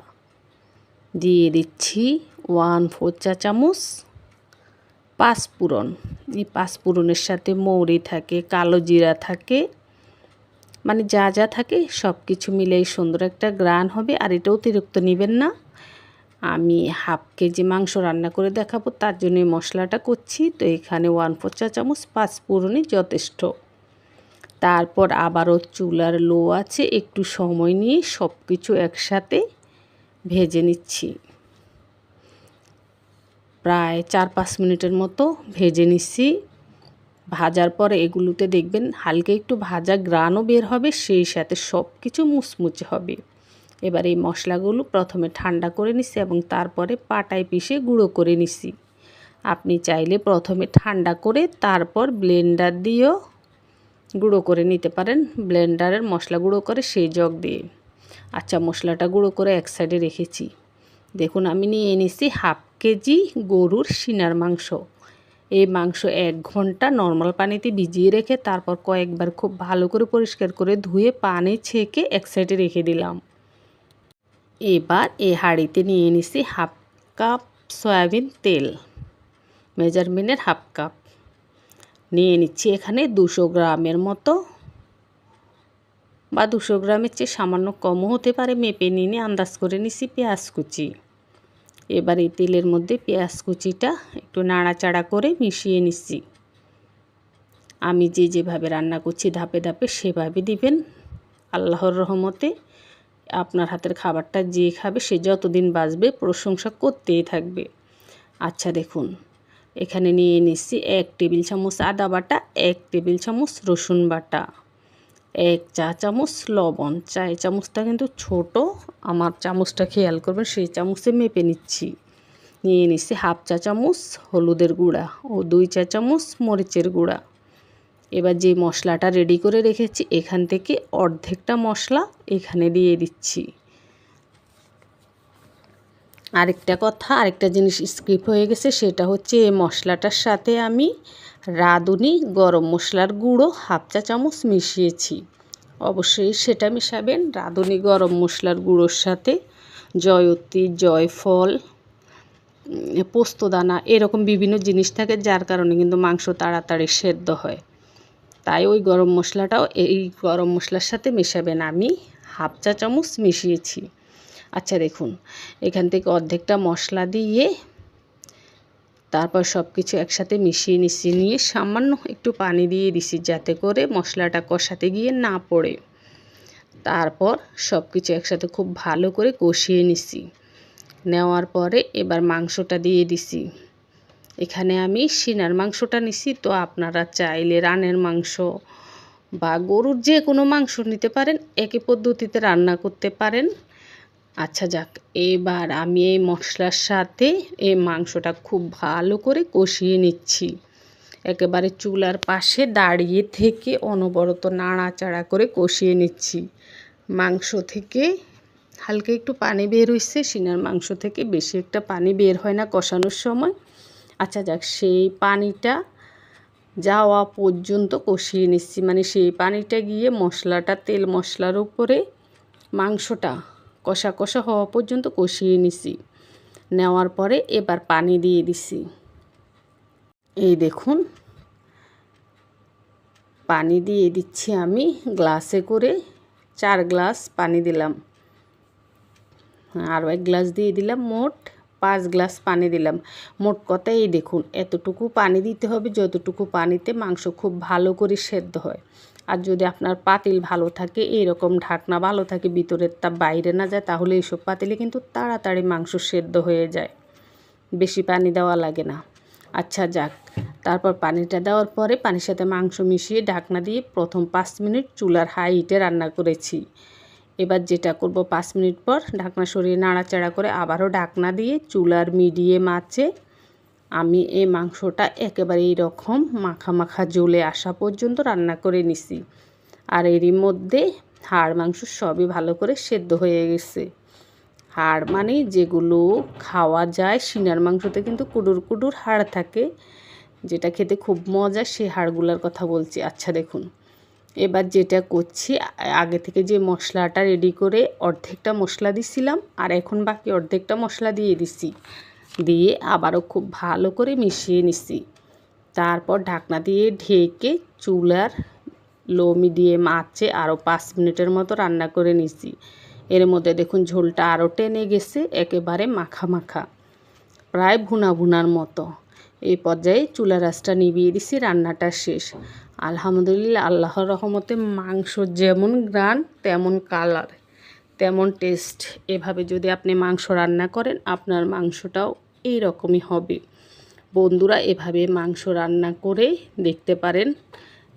দিয়ে দিচ্ছি 1/4 চা চামচ পাঁচফোড়ন। এই পাঁচফোড়নের সাথে মৌরি থাকে, কালো জিরা থাকে, মানে যা যা থাকে সব কিছু মিলেই সুন্দর একটা গ্রান হবে। আর এটা অতিরিক্ত নেবেন না, আমি হাফ কেজি মাংস রান্না করে দেখাবো, তার জন্য মশলাটা করছি। তো এখানে 1/4 চা চামচ পাঁচফোড়নই যথেষ্ট। তারপর আবারও চুলার লো আছে, একটু সময় নিয়ে সব কিছু একসাথে ভেজে নিচ্ছি। প্রায় 4-5 মিনিটের মতো ভেজে নিচ্ছি। ভাজার পরে এগুলোতে দেখবেন হালকা একটু ভাজা গ্রানও বের হবে, সেই সাথে সব কিছু মুচমুচে হবে। এবার এই মশলাগুলো প্রথমে ঠান্ডা করে নিচ্ছি এবং তারপরে পাটায় পিষে গুঁড়ো করে নিচ্ছি। আপনি চাইলে প্রথমে ঠান্ডা করে তারপর ব্লেন্ডার দিয়েও গুঁড়ো করে নিতে পারেন, ব্লেন্ডারের মশলা গুঁড়ো করে সেই জগ দিয়ে। আচ্ছা, মশলাটা গুঁড়ো করে এক সাইডে রেখেছি। দেখুন আমি নিয়ে নিচ্ছি হাফ কেজি গরুর সিনার মাংস। এই মাংস 1 ঘন্টা নর্মাল পানিতে ভিজিয়ে রেখে তারপর কয়েকবার খুব ভালো করে পরিষ্কার করে ধুয়ে পানি ছেঁকে এক সাইডে রেখে দিলাম। এবার এই হাঁড়িতে নিয়ে নিছি হাফ কাপ সয়াবিন তেল, মেজারমেন্টের হাফ কাপ নিয়ে নিচ্ছি। এখানে 200 গ্রামের মতো বা 200 গ্রামের চেয়ে সামান্য কমও হতে পারে, মেপে নিয়ে আন্দাজ করে নিছি পেঁয়াজ কুচি। এবার এই তেলের মধ্যে পেঁয়াজ কুচিটা একটু নাড়াচাড়া করে মিশিয়ে নিচ্ছি। আমি যেভাবে রান্না করছি ধাপে ধাপে সেভাবে দিবেন। আল্লাহর রহমতে আপনার হাতের খাবারটা যে খাবে সে যতদিন বাঁচবে প্রশংসা করতেই থাকবে। আচ্ছা দেখুন, এখানে নিয়ে নিচ্ছি 1 টেবিল চামচ আদা বাটা, 1 টেবিল চামচ রসুন বাটা, 1 চা চামচ লবণ। চায়ের চামচটা কিন্তু ছোট, আমার চামচটা খেয়াল করবেন, সেই চামচে মেপে নিচ্ছি। নিয়ে নিচ্ছি হাফ চা চামচ হলুদের গুঁড়া ও 2 চা চামচ মরিচের গুঁড়া। এবার যে মশলাটা রেডি করে রেখেছি এখান থেকে অর্ধেকটা মশলা এখানে দিয়ে দিচ্ছি। আরেকটা জিনিস স্কিপ হয়ে গেছে, সেটা হচ্ছে এই মশলাটার সাথে আমি রাঁধুনি গরম মশলার গুঁড়ো হাফ চা চামচ মিশিয়েছি। অবশ্যই সেটা মিশাবেন রাঁধুনি গরম মশলার গুঁড়োর সাথে। জয়ত্রী, জয়ফল, পোস্তদানা এরকম বিভিন্ন জিনিস থাকে, যার কারণে কিন্তু মাংস তাড়াতাড়ি সেদ্ধ হয়। তাই ওই গরম মশলাটাও এই গরম মশলার সাথে মেশাবেন। আমি হাফ চা চামচ মিশিয়েছি। আচ্ছা দেখুন, এখান থেকে অর্ধেকটা মশলা দিয়ে তারপর সব কিছু একসাথে মিশিয়ে নিয়ে সামান্য একটু পানি দিয়ে দিছি, যাতে করে মশলাটা কষাতে গিয়ে না পড়ে। তারপর সব কিছু একসাথে খুব ভালো করে কষিয়ে নিছি। নেওয়ার পরে এবার মাংসটা দিয়ে দিছি। এখানে আমি সিনার মাংসটা নিছি, তো আপনারা চাইলে রানের মাংস বা গরুর যে কোনো মাংস নিতে পারেন, একই পদ্ধতিতে রান্না করতে পারেন। আচ্ছা যাক, এবার আমি এই মশলার সাথে এই মাংসটা খুব ভালো করে কষিয়ে নিচ্ছি। একেবারে চুলার পাশে দাঁড়িয়ে থেকে অনবরত নাড়াচাড়া করে কষিয়ে নিচ্ছি। মাংস থেকে হালকা একটু পানি বের হয়েছে, সিনার মাংস থেকে বেশি একটা পানি বের হয় না কষানোর সময়। আচ্ছা যাক, সেই পানিটা যাওয়া পর্যন্ত কষিয়ে নিচ্ছি, মানে সেই পানিটা গিয়ে মশলাটা তেল মশলার উপরে মাংসটা কষা কষা হওয়া পর্যন্ত কষিয়ে নিছি। নেওয়ার পরে এবার পানি দিয়ে দিছি। এই দেখুন, পানি দিয়ে দিচ্ছি আমি গ্লাসে করে 4 গ্লাস পানি দিলাম। আরও 1 গ্লাস দিয়ে দিলাম, মোট 5 গ্লাস পানি দিলাম। মোট কথা এই দেখুন, এতটুকু পানি দিতে হবে যতটুকু পানিতে মাংস খুব ভালো করে সেদ্ধ হয়। আর যদি আপনার পাতিল ভালো থাকে, এইরকম ঢাকনা ভালো থাকে, ভিতরের তাপ বাইরে না যায়, তাহলে এইসব পাতিলে কিন্তু তাড়াতাড়ি মাংস সেদ্ধ হয়ে যায়, বেশি পানি দেওয়া লাগে না। আচ্ছা যাক, তারপর পানিটা দেওয়ার পরে পানির সাথে মাংস মিশিয়ে ঢাকনা দিয়ে প্রথম 5 মিনিট চুলার হাই হিটে রান্না করেছি। এবার যেটা করব, 5 মিনিট পর ঢাকনা সরিয়ে নাড়াচাড়া করে আবারও ঢাকনা দিয়ে চুলার মিডিয়াম আঁচে আমি এই মাংসটা একেবারে এইরকম মাখা মাখা জ্বলে আসা পর্যন্ত রান্না করে নিছি। আর এরই মধ্যে হাড় মাংস সবই ভালো করে সেদ্ধ হয়ে গেছে। হাড় মানে যেগুলো খাওয়া যায়, সিনার মাংসতে কিন্তু কুডুর কুডুর হাড় থাকে, যেটা খেতে খুব মজা, সেই হাড়গুলোর কথা বলছি। আচ্ছা দেখুন, এবার যেটা করছি, আগে থেকে যে মশলাটা রেডি করে অর্ধেকটা মশলা দিছিলাম, আর এখন বাকি অর্ধেকটা মশলা দিয়ে দিছি, দিয়ে আবারও খুব ভালো করে মিশিয়ে নিছি। তারপর ঢাকনা দিয়ে ঢেকে চুলার লো মিডিয়াম আঁচে আরও 5 মিনিটের মতো রান্না করে নিছি। এর মধ্যে দেখুন ঝোলটা আরও টেনে গেছে, একেবারে মাখা মাখা, প্রায় ভুনা ভুনার মতো। এই পর্যায়ে চুলার আঁচটা নিভিয়ে দিছি, রান্নাটা শেষ। আলহামদুলিল্লাহ, আল্লাহর রহমতে মাংস যেমন গ্রান তেমন কালার তেমন টেস্ট। এভাবে যদি আপনি মাংস রান্না করেন, আপনার মাংসটাও এই রকমই হবে। বন্ধুরা, এভাবে মাংস রান্না করে দেখতে পারেন।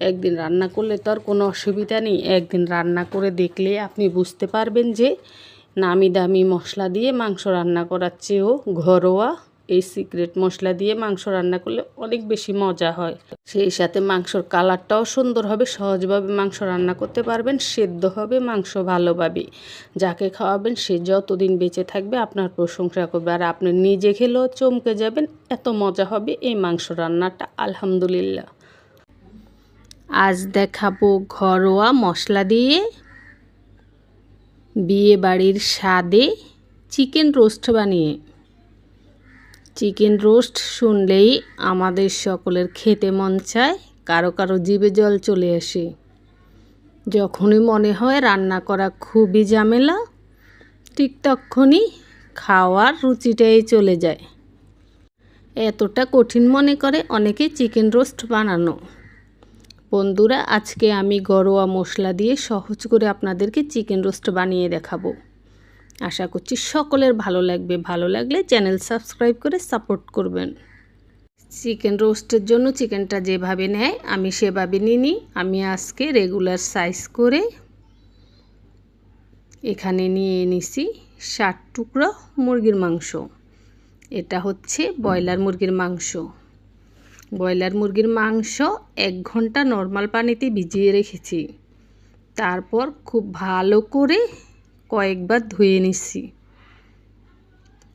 একদিন রান্না করলে তো আর কোনো অসুবিধা নেই, একদিন রান্না করে দেখলে আপনি বুঝতে পারবেন যে নামি দামি মশলা দিয়ে মাংস রান্না করার চেয়েও ঘরোয়া এই সিক্রেট মশলা দিয়ে মাংস রান্না করলে অনেক বেশি মজা হয়। সেই সাথে মাংসর কালারটাও সুন্দর হবে, সহজভাবে মাংস রান্না করতে পারবেন, সেদ্ধ হবে মাংস ভালোভাবে। যাকে খাওয়াবেন সে যতদিন বেঁচে থাকবে আপনার প্রশংসা করবে, আর আপনি নিজে খেলেও চমকে যাবেন, এত মজা হবে এই মাংস রান্নাটা। আলহামদুলিল্লাহ। আজ দেখাবো ঘরোয়া মশলা দিয়ে বিয়ে বাড়ির স্বাদে চিকেন রোস্ট বানিয়ে। চিকেন রোস্ট শুনলেই আমাদের সকলের খেতে মন চায়, কারো কারো জিভে জল চলে আসে। যখনই মনে হয় রান্না করা খুবই ঝামেলা, ঠিক তখনই খাওয়ার রুচিটাই চলে যায়। এতটা কঠিন মনে করে অনেকে চিকেন রোস্ট বানানো। বন্ধুরা, আজকে আমি ঘরোয়া মশলা দিয়ে সহজ করে আপনাদেরকে চিকেন রোস্ট বানিয়ে দেখাবো। আশা করছি সকলের ভালো লাগবে। ভালো লাগলে চ্যানেল সাবস্ক্রাইব করে সাপোর্ট করবেন। চিকেন রোস্টের জন্য চিকেনটা যেভাবে নেয় আমি সেভাবে নিই। আমি আজকে রেগুলার সাইজ করে এখানে নিয়ে নিছি 60 টুকরো মুরগির মাংস। এটা হচ্ছে ব্রয়লার মুরগির মাংস। ব্রয়লার মুরগির মাংস 1 ঘন্টা নর্মাল পানিতে ভিজিয়ে রেখেছি। তারপর খুব ভালো করে কয়েকবার ধুয়ে নিচ্ছি।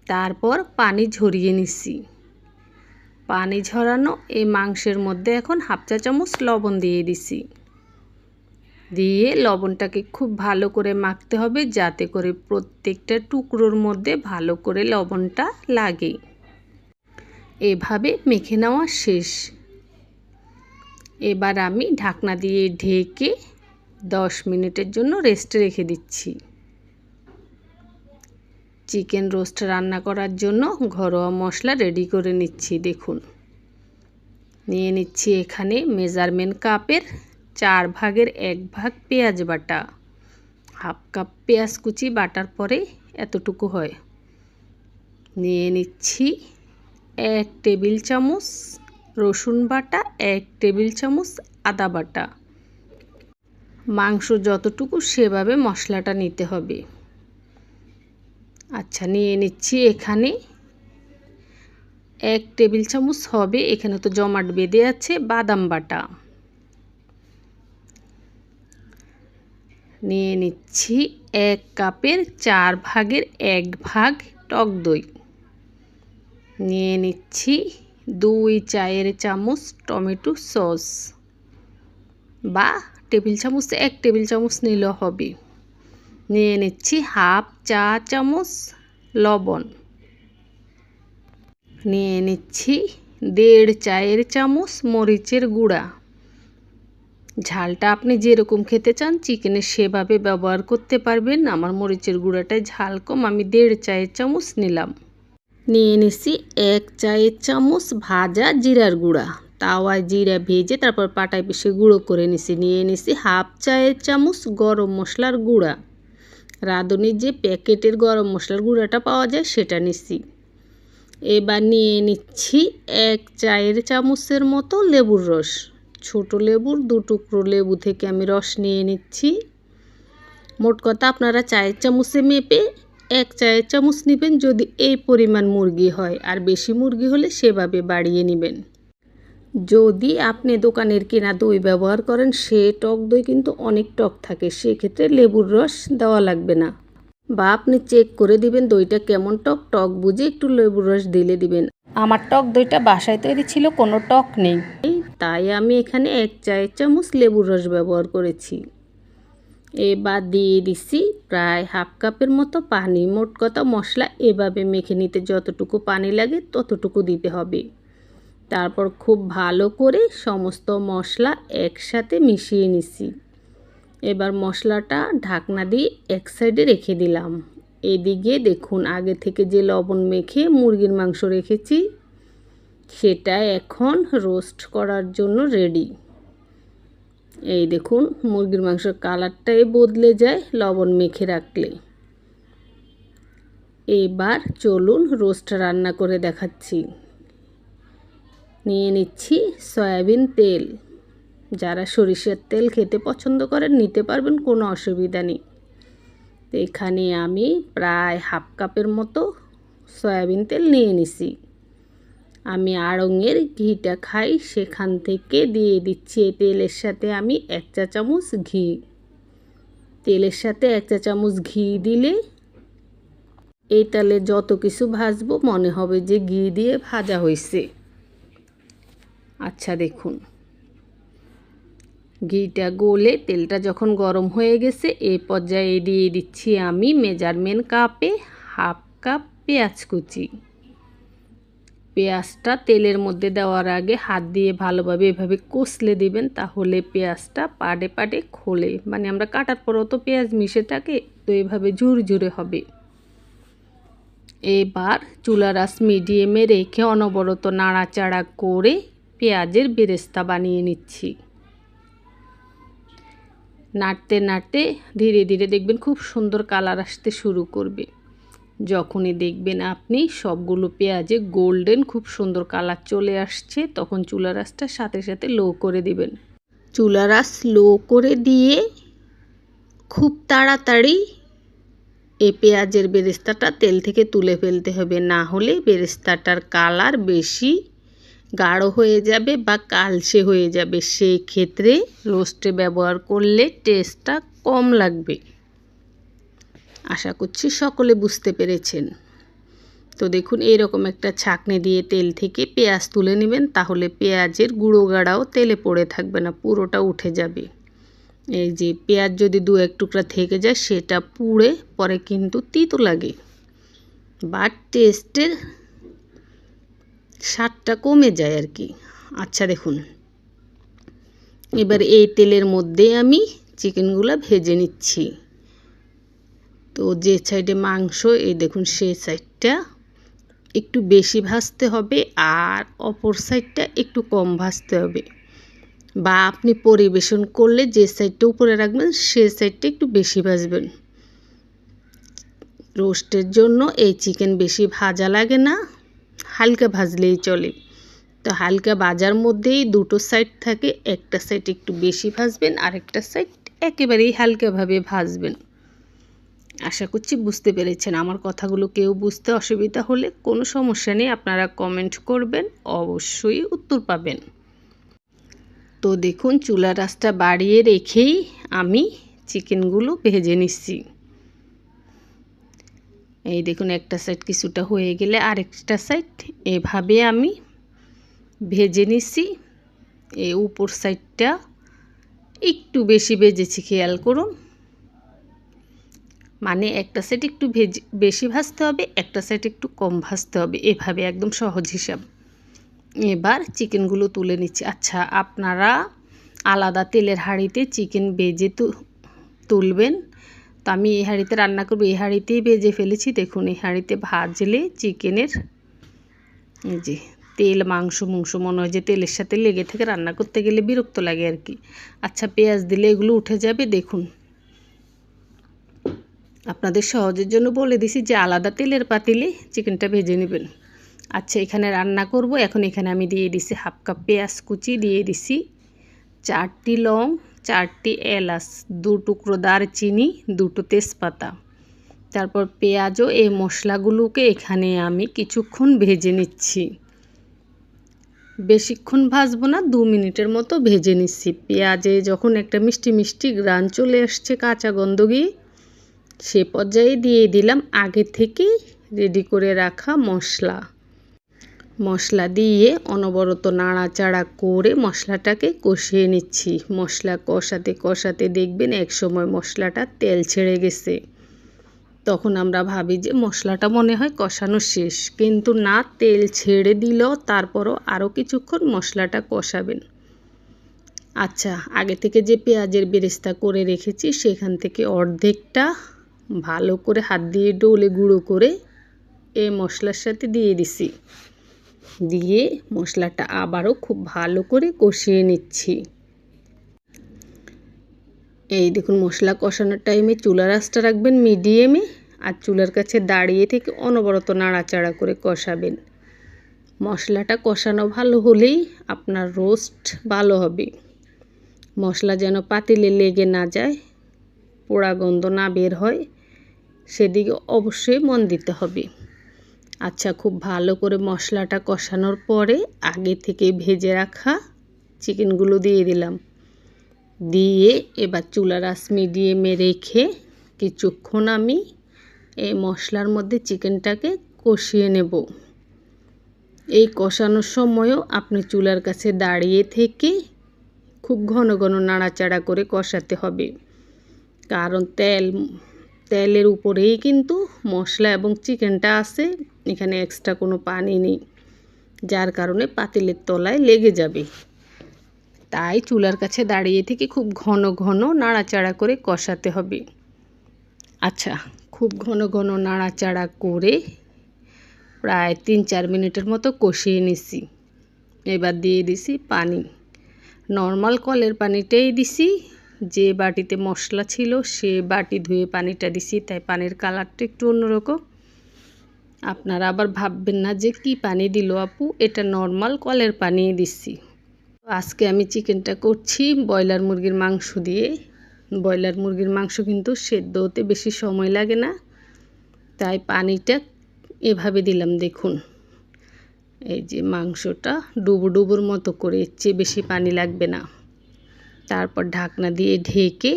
তারপর পানি ঝরিয়ে নিচ্ছি। পানি ঝরানো এই মাংসের মধ্যে এখন 1/2 চা চামচ লবণ দিয়ে দিছি। দিয়ে লবণটাকে খুব ভালো করে মাখতে হবে, যাতে করে প্রত্যেকটা টুকরোর মধ্যে ভালো করে লবণটা লাগে। এভাবে মেখে নেওয়া শেষ। এবার আমি ঢাকনা দিয়ে ঢেকে 10 মিনিটের জন্য রেস্টে রেখে দিচ্ছি। চিকেন রোস্ট রান্না করার জন্য ঘরোয়া মশলা রেডি করে নিচ্ছি। দেখুন, নিয়ে নিচ্ছি এখানে মেজারমেন্ট কাপের 4 ভাগের 1 ভাগ পেঁয়াজ বাটা। 1/2 কাপ পেঁয়াজ কুচি বাটার পরে এতটুকু হয়। নিয়ে নিচ্ছি 1 টেবিল চামচ রসুন বাটা, 1 টেবিল চামচ আদা বাটা। মাংস যতটুকু সেভাবে মশলাটা নিতে হবে। আচ্ছা, নিয়ে নিচ্ছি এখানে 1 টেবিল চামচ হবে, এখানে তো জমাট বেঁধে আছে, বাদাম বাটা। নিয়ে নিচ্ছি 1 কাপের 4 ভাগের 1 ভাগ টক দই। নিয়ে নিচ্ছি 2 চায়ের চামচ টমেটো সস, বা টেবিল চামচ 1 টেবিল চামচ নিলেও হবে। নিয়ে নিচ্ছি 1/2 চা চামচ লবণ। নিয়ে নিচ্ছি 1.5 চায়ের চামচ মরিচের গুঁড়া। ঝালটা আপনি যেরকম খেতে চান চিকেনে সেভাবে ব্যবহার করতে পারবেন। আমার মরিচের গুঁড়াটায় ঝাল কম, আমি 1.5 চায়ের চামচ নিলাম। নিয়ে নিচ্ছি 1 চায়ের চামচ ভাজা জিরার গুঁড়া। তাওয়ায় জিরা ভেজে তারপর পাটায় পিষে গুঁড়ো করে নিছি। নিয়ে নিচ্ছি 1/2 চায়ের চামচ গরম মশলার গুঁড়া। রাঁধুনির যে প্যাকেটের গরম মশলার গুঁড়াটা পাওয়া যায় সেটা নিচ্ছি। এবার নিয়ে নিচ্ছি 1 চায়ের চামচের মতো লেবুর রস। ছোট লেবুর 2 টুকরো লেবু থেকে আমি রস নিয়ে নিচ্ছি। মোট কথা আপনারা চায়ের চামচে মেপে 1 চায়ের চামচ নেবেন যদি এই পরিমাণ মুরগি হয়, আর বেশি মুরগি হলে সেভাবে বাড়িয়ে নেবেন। যদি আপনি দোকানের কেনা দই ব্যবহার করেন সে টক দই কিন্তু অনেক টক থাকে, সেক্ষেত্রে লেবুর রস দেওয়া লাগবে না। বা আপনি চেক করে দিবেন দইটা কেমন টক, টক বুঝে একটু লেবুর রস দিলে দিবেন। আমার টক দইটা বাসায় তৈরি ছিল, কোনো টক নেই, তাই আমি এখানে 1 চায়ের চামচ লেবুর রস ব্যবহার করেছি। এবার দিয়ে দিচ্ছি প্রায় 1/2 কাপের মতো পানি। মোট কথা মশলা এভাবে মেখে নিতে যতটুকু পানি লাগে ততটুকু দিতে হবে। তারপর খুব ভালো করে সমস্ত মশলা একসাথে মিশিয়ে নিচ্ছি। এবার মশলাটা ঢাকনা দিয়ে এক সাইডে রেখে দিলাম। এদিকে দেখুন, আগে থেকে যে লবণ মেখে মুরগির মাংস রেখেছি সেটা এখন রোস্ট করার জন্য রেডি। এই দেখুন, মুরগির মাংসের কালারটাই বদলে যায় লবণ মেখে রাখলে। এবার চলুন রোস্ট রান্না করে দেখাচ্ছি। নিয়ে নিচ্ছি সয়াবিন তেল। যারা সরিষার তেল খেতে পছন্দ করেন নিতে পারবেন, কোনো অসুবিধা নেই। এখানে আমি প্রায় 1/2 কাপের মতো সয়াবিন তেল নিয়ে নিছি। আমি আড়ঙের ঘিটা খাই, সেখান থেকে দিয়ে দিচ্ছি এই তেলের সাথে আমি 1 চা চামচ ঘি। তেলের সাথে 1 চা চামচ ঘি দিলে এই তেলে যত কিছু ভাজবো মনে হবে যে ঘি দিয়ে ভাজা হয়েছে। আচ্ছা দেখুন, ঘিটা গলে তেলটা যখন গরম হয়ে গেছে, এই পর্যায়ে দিয়ে দিচ্ছি আমি মেজারমেন্ট কাপে 1/2 কাপ পেঁয়াজ কুচি। পেঁয়াজটা তেলের মধ্যে দেওয়ার আগে হাত দিয়ে ভালোভাবে এভাবে কষলে দিবেন, তাহলে পেঁয়াজটা পাটে পাটে খোলে। মানে আমরা কাটার পরও তো পেঁয়াজ মিশে থাকে, তো এইভাবে ঝুরঝুরে হবে। এবার চুলার আঁচ মিডিয়ামে রেখে অনবরত নাড়াচাড়া করে পেঁয়াজের বেরেস্তা বানিয়ে নিচ্ছি। নাড়তে নাড়তে ধীরে ধীরে দেখবেন খুব সুন্দর কালার আসতে শুরু করবে। যখনই দেখবেন আপনি সবগুলো পেঁয়াজে গোল্ডেন খুব সুন্দর কালার চলে আসছে, তখন চুলার আঁচটা সাথে সাথে লো করে দিবেন। চুলার আঁচ লো করে দিয়ে খুব তাড়াতাড়ি এই পেঁয়াজের বেরেস্তাটা তেল থেকে তুলে ফেলতে হবে, না হলে বেরেস্তাটার কালার বেশি গাঢ় হয়ে যাবে বা কালচে হয়ে যাবে। সেই ক্ষেত্রে রোস্টে ব্যবহার করলে টেস্টটা কম লাগবে। আশা করছি সকলে বুঝতে পেরেছেন। তো দেখুন, এইরকম একটা ছাঁকনি দিয়ে তেল থেকে পেঁয়াজ তুলে নেবেন, তাহলে পেঁয়াজের গুঁড়ো গাড়াও তেলে পড়ে থাকবে না, পুরোটা উঠে যাবে। এই যে পেঁয়াজ যদি 2-1 টুকরা থেকে যায়, সেটা পুড়ে পরে কিন্তু তিতো লাগে বা টেস্টের স্বাদটা কমে যায় আর কি। আচ্ছা দেখুন, এবার এই তেলের মধ্যে আমি চিকেনগুলো ভেজে নিচ্ছি। তো যে সাইডে মাংস, এই দেখুন সেই সাইডটা একটু বেশি ভাজতে হবে আর অপর সাইডটা একটু কম ভাজতে হবে। বা আপনি পরিবেশন করলে যে সাইডটা উপরে রাখবেন সেই সাইডটা একটু বেশি ভাজবেন। রোস্টের জন্য এই চিকেন বেশি ভাজা লাগে না, হালকা ভাজলেই চলে। তো হালকা ভাজার মধ্যেই দুটো সাইড থাকে, একটা সাইড একটু বেশি ভাজবেন আর একটা সাইড একেবারেই হালকাভাবে ভাজবেন। আশা করছি বুঝতে পেরেছেন আমার কথাগুলো। কেউ বুঝতে অসুবিধা হলে কোনো সমস্যা নেই, আপনারা কমেন্ট করবেন, অবশ্যই উত্তর পাবেন। তো দেখুন, চুলার আঁচটা বাড়িয়ে রেখেই আমি চিকেনগুলো ভেজে নিচ্ছি। এই দেখুন, একটা সাইড কিছুটা হয়ে গেলে আরেকটা সাইড এভাবে আমি ভেজে নিচ্ছি। এই উপর সাইডটা একটু বেশি ভেজেছি, খেয়াল করুন। মানে একটা সাইড একটু বেশি ভাজতে হবে, একটা সাইড একটু কম ভাজতে হবে, এভাবে একদম সহজ হিসাব। এবার চিকেনগুলো তুলে নিচ্ছি। আচ্ছা, আপনারা আলাদা তেলের হাঁড়িতে চিকেন ভেজে তুলবেন, তো আমি এই হাঁড়িতে রান্না করব, এই হাঁড়িতেই ভেজে ফেলেছি। দেখুন, এই হাঁড়িতে ভাজলে চিকেনের এই যে তেল মাংস মনে হয় যে তেলের সাথে লেগে থেকে, রান্না করতে গেলে বিরক্ত লাগে আর কি। আচ্ছা, পেঁয়াজ দিলে এগুলো উঠে যাবে। দেখুন, আপনাদের সহজের জন্য বলে দিছি যে আলাদা তেলের পাতিলে চিকেনটা ভেজে নেবেন। আচ্ছা, এখানে রান্না করব। এখন এখানে আমি দিয়ে দিছি 1/2 কাপ পেঁয়াজ কুচি, দিয়ে দিছি 4টি লং, 4টি এলাচ, 2 টুকরো দারচিনি, 2টো তেজপাতা। তারপর পেঁয়াজ ও এই মশলাগুলোকে এখানে আমি কিছুক্ষণ ভেজে নিচ্ছি। বেশিক্ষণ ভাজবো না, 2 মিনিটের মতো ভেজে নিচ্ছি। পেঁয়াজে যখন একটা মিষ্টি মিষ্টি ঘ্রাণ চলে আসছে, কাঁচা গন্ধ গিয়ে, সে পর্যায়ে দিয়ে দিলাম আগে থেকে রেডি করে রাখা মশলা দিয়ে অনবরত নাড়াচাড়া করে মশলাটাকে কষিয়ে নিচ্ছি। মশলা কষাতে কষাতে দেখবেন একসময় মশলাটা তেল ছেড়ে গেছে। তখন আমরা ভাবি যে মশলাটা মনে হয় কষানো শেষ, কিন্তু না, তেল ছেড়ে দিলেও তারপরও আরও কিছুক্ষণ মশলাটা কষাবেন। আচ্ছা, আগে থেকে যে পেঁয়াজের বেরেস্তা করে রেখেছি সেখান থেকে অর্ধেকটা ভালো করে হাত দিয়ে ডলে গুঁড়ো করে এই মশলার সাথে দিয়ে দিছি। দিয়ে মশলাটা আবারও খুব ভালো করে কষিয়ে নিচ্ছি। এই দেখুন, মশলা কষানোর টাইমে চুলার আঁচটা রাখবেন মিডিয়ামে, আর চুলার কাছে দাঁড়িয়ে থেকে অনবরত নাড়াচাড়া করে কষাবেন। মশলাটা কষানো ভালো হলেই আপনার রোস্ট ভালো হবে। মশলা যেন পাতিলে লেগে না যায়, পোড়া গন্ধ না বের হয়, সেদিকে অবশ্যই মন দিতে হবে। আচ্ছা, খুব ভালো করে মশলাটা কষানোর পরে আগে থেকে ভেজে রাখা চিকেনগুলো দিয়ে দিলাম। দিয়ে এবার চুলার আঁচ মিডিয়ামে রেখে কিছুক্ষণ আমি এই মশলার মধ্যে চিকেনটাকে কষিয়ে নেব। এই কষানোর সময়ও আপনি চুলার কাছে দাঁড়িয়ে থেকে খুব ঘন ঘন নাড়াচাড়া করে কষাতে হবে, কারণ তেলের উপরেই কিন্তু মশলা এবং চিকেনটা আছে, এখানে এক্সট্রা কোনো পানি নেই, যার কারণে পাতিলের তলায় লেগে যাবে। তাই চুলার কাছে দাঁড়িয়ে থেকে খুব ঘন ঘন নাড়াচাড়া করে কষাতে হবে। আচ্ছা, খুব ঘন ঘন নাড়াচাড়া করে প্রায় 3-4 মিনিটের মতো কষিয়ে নিছি। এবার দিয়ে দিছি পানি, নর্মাল কলের পানিটাই দিছি। যে বাটিতে মশলা ছিল সে বাটি ধুয়ে পানিটা দিছি, তাই পানির কালারটা একটু অন্যরকম। আপনারা আবার ভাববেন না যে কি পানি দিল আপু, এটা নর্মাল কলের পানি দিছি। আজকে আমি চিকেনটা করছি ব্রয়লার মুরগির মাংস দিয়ে। ব্রয়লার মুরগির মাংস কিন্তু সেদ্ধ হতে বেশি সময় লাগে না, তাই পানিটা এভাবে দিলাম। দেখুন, এই যে মাংসটা ডুবো ডুবোর মতো করে, এর চেয়ে বেশি পানি লাগবে না। তারপর ঢাকনা দিয়ে ঢেকে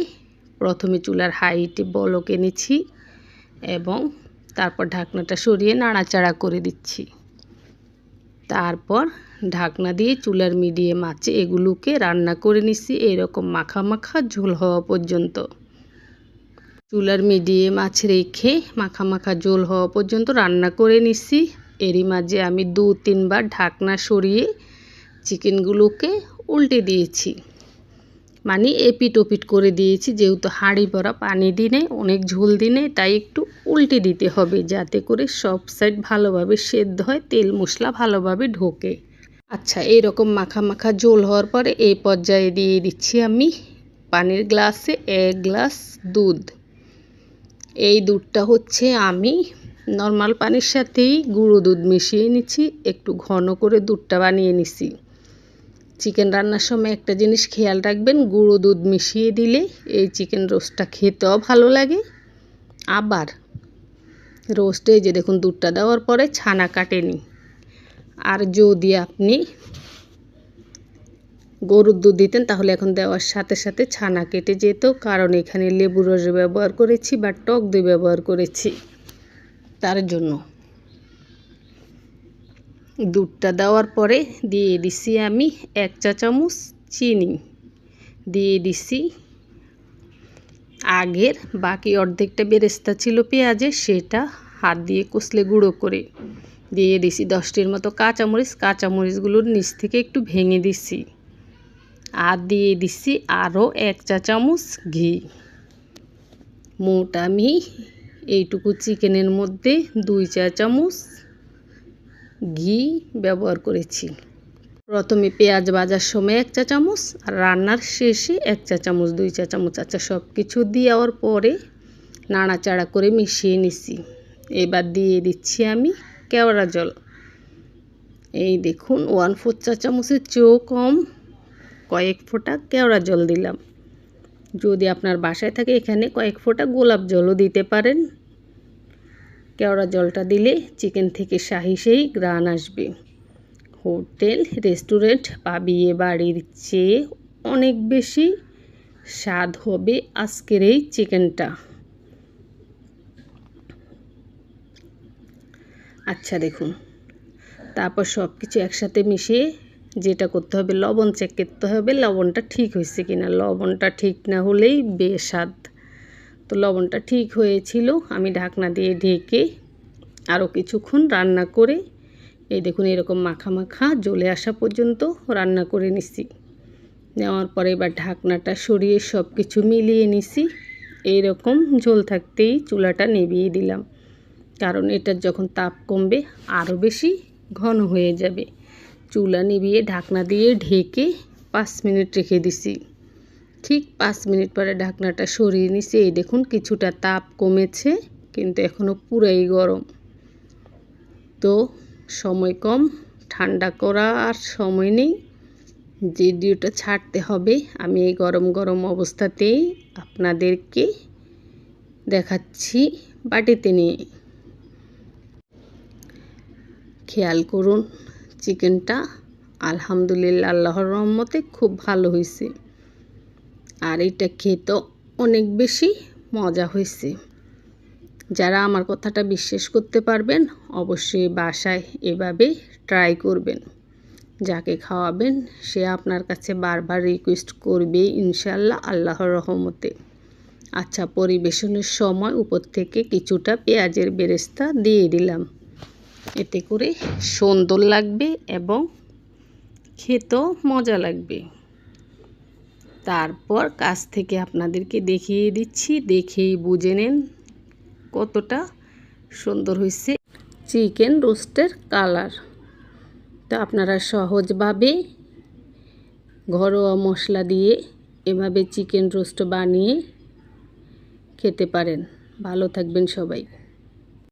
প্রথমে চুলার হাইটে বলক এনেছি এবং তারপর ঢাকনাটা সরিয়ে নাড়াচাড়া করে দিচ্ছি। তারপর ঢাকনা দিয়ে চুলার মিডিয়াম আঁচে এগুলোকে রান্না করে নিচ্ছি এরকম মাখা মাখা ঝোল হওয়া পর্যন্ত। চুলার মিডিয়াম আঁচে রেখে মাখা মাখা ঝোল হওয়া পর্যন্ত রান্না করে নিচ্ছি। এরই মাঝে আমি 2-3 বার ঢাকনা সরিয়ে চিকেনগুলোকে উল্টে দিয়েছি, মানে এপিট ওপিট করে দিয়েছি। যেহেতু হাঁড়ি ভরা পানি দিনে অনেক ঝোল দিনে, তাই একটু উল্টে দিতে হবে যাতে করে সব সাইড ভালোভাবে সেদ্ধ হয়, তেল মশলা ভালোভাবে ঢোকে। আচ্ছা, এইরকম মাখা মাখা ঝোল হওয়ার পরে এই পর্যায়ে দিয়ে দিচ্ছি আমি পানির গ্লাসে 1 গ্লাস দুধ। এই দুধটা হচ্ছে আমি নর্মাল পানির সাথেই গুঁড়ো দুধ মিশিয়ে নিচ্ছি, একটু ঘন করে দুধটা বানিয়ে নিছি। চিকেন রান্নার সময় একটা জিনিস খেয়াল রাখবেন, গুঁড়ো দুধ মিশিয়ে দিলে এই চিকেন রোস্টটা খেতেও ভালো লাগে। আবার রোস্টে যে দেখুন দুধটা দেওয়ার পরে ছানা কাটেনি। আর যদি আপনি গরুর দুধ দিতেন তাহলে এখন দেওয়ার সাথে সাথে ছানা কেটে যেত, কারণ এখানে লেবুর রস ব্যবহার করেছি বা টক দই ব্যবহার করেছি, তার জন্য। দুধটা দেওয়ার পরে দিয়ে দিছি আমি 1 চা চামচ চিনি, দিয়ে দিছি আগের বাকি অর্ধেকটা বেরেস্তা ছিল পেঁয়াজের, সেটা হাত দিয়ে কষলে গুঁড়ো করে দিয়ে দিছি। 10টির মতো কাঁচামরিচ, কাঁচামরিচগুলোর নিচ থেকে একটু ভেঙে দিছি। আর দিয়ে দিছি আরও 1 চা চামচ ঘি। মোট আমি এইটুকু চিকেনের মধ্যে 2 চা চামচ ঘি ব্যবহার করেছি। প্রথমে পেঁয়াজ ভাজার সময় 1 চা চামচ, আর রান্নার শেষে 1 চা চামচ, 2 চা চামচ। আচ্ছা, সব কিছু দেওয়ার পরে নাড়াচাড়া করে মিশিয়ে নিছি। এবার দিয়ে দিচ্ছি আমি কেওড়া জল। এই দেখুন 1/4 চা চামচের চেয়েও কম কয়েক ফোঁটা কেওড়া জল দিলাম। যদি আপনার বাসায় থাকে এখানে কয়েক ফোঁটা গোলাপ জলও দিতে পারেন। কেওড়া জলটা দিলে চিকেন থেকে শাহি শাহি ঘ্রাণ আসবে। হোটেল, রেস্টুরেন্ট বা বিয়ে বাড়ির চেয়ে অনেক বেশি স্বাদ হবে আজকের এই চিকেনটা। আচ্ছা, দেখুন, তারপর সব কিছু একসাথে মিশিয়ে যেটা করতে হবে, লবণ চেক করতে হবে লবণটা ঠিক হয়েছে কিনা। লবণটা ঠিক না হলেই বেস্বাদ। তো লবণটা ঠিক হয়েছিল। আমি ঢাকনা দিয়ে ঢেকে আরও কিছুক্ষণ রান্না করে এই দেখুন এরকম মাখা মাখা জ্বলে আসা পর্যন্ত রান্না করে নিছি। নেওয়ার পরে এবার ঢাকনাটা সরিয়ে সব কিছু মিলিয়ে নিছি। এইরকম ঝোল থাকতেই চুলাটা নিভিয়ে দিলাম, কারণ এটার যখন তাপ কমবে আরও বেশি ঘন হয়ে যাবে। চুলা নিভিয়ে ঢাকনা দিয়ে ঢেকে 5 মিনিট রেখে দিছি। ঠিক 5 মিনিট পরে ঢাকনাটা সরিয়ে নিছি। এই দেখুন কিছুটা তাপ কমেছে, কিন্তু এখনও পুরাই গরম। তো সময় কম, ঠান্ডা করা আর সময় নেই, ভিডিওটা ছাড়তে হবে। আমি এই গরম গরম অবস্থাতেই আপনাদেরকে দেখাচ্ছি বাটিতে নিয়ে। খেয়াল করুন চিকেনটা আলহামদুলিল্লাহ আল্লাহর রহমতে খুব ভালো হয়েছে। আর এটা খেতে অনেক বেশি মজা হয়েছে। যারা আমার কথাটা বিশ্বাস করতে পারবেন অবশ্যই বাসায় এভাবে ট্রাই করবেন। যাকে খাওয়াবেন সে আপনার কাছে বারবার রিকোয়েস্ট করবে ইনশাআল্লাহ আল্লাহর রহমতে। আচ্ছা, পরিবেশনের সময় উপর থেকে কিছুটা পেঁয়াজের বেরেস্তা দিয়ে দিলাম, এতে করে সুন্দর লাগবে এবং খেতেও মজা লাগবে। তারপর কাছ থেকে আপনাদেরকে দেখিয়ে দিচ্ছি, দেখেই বুঝে নেন কতটা সুন্দর হয়েছে চিকেন রোস্টের কালার। তা আপনারা সহজভাবে ঘরোয়া মশলা দিয়ে এভাবে চিকেন রোস্ট বানিয়ে খেতে পারেন। ভালো থাকবেন সবাই।